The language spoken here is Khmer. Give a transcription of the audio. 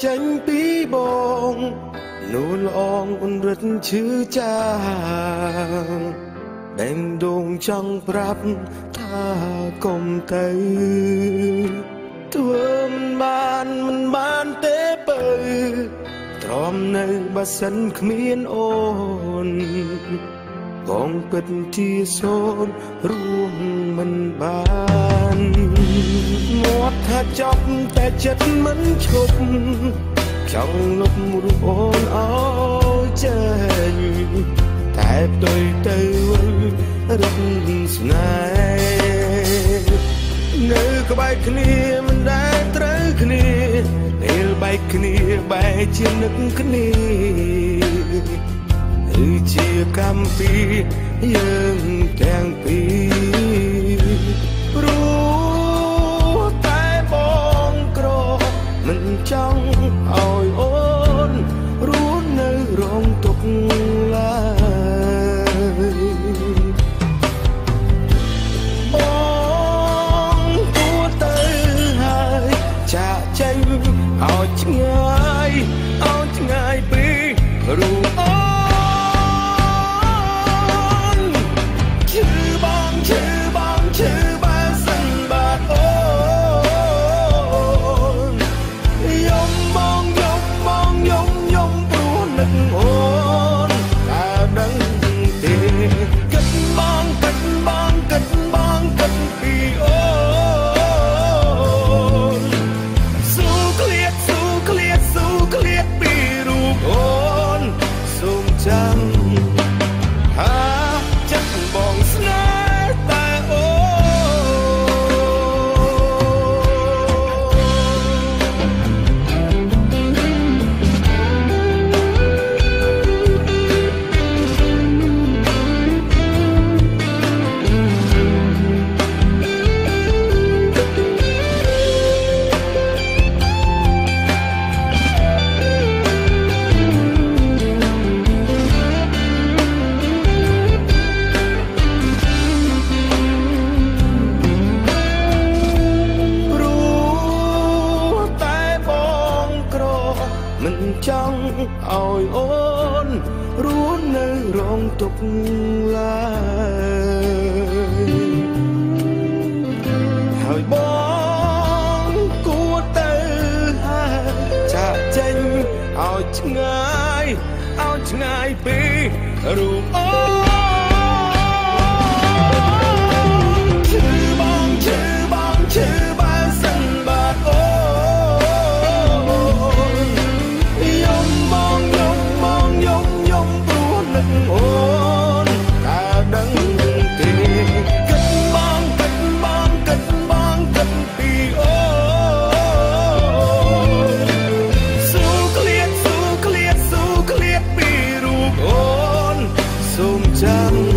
ចេញពីបងនូលអងអនរិទ្ធឈឺចាងបែងដងចង់ប្រាប់ថាកុំទៅធ្វើមិនបានទេបើទ្រាំនៅបើសិនគ្មានអូនបងពិតជាសូនរួមមិនបានមាត់ថាចប់តែចិត្តមិនឈប់ចង់លុបរូបអូនអើយចេញតែផ្ទុយទៅវិញរឹកស្នេហ៍នៅក្បែរគ្នាមិនដែលត្រូវគ្នាពេលបែកគ្នាបែកជានឹកគ្នាគឺជាកម្មពីយើងទាំងពីរព្រោះតែបងក្រមិនចង់ឲ្យអូនរស់នៅរងទុក្ខឡើយបងគួរទៅហើយចាក់ចេញឲ្យឆ្ងាយពីរូបអូនមិនចង់ឲ្យអូនរស់នៅរងទុក្ខឡើយហើយបងគួរទៅហើយចាក់ចេញឲ្យឆ្ងាយពីរូបអូនឈឺបងឈឺបើសិនបាត់អូចាំ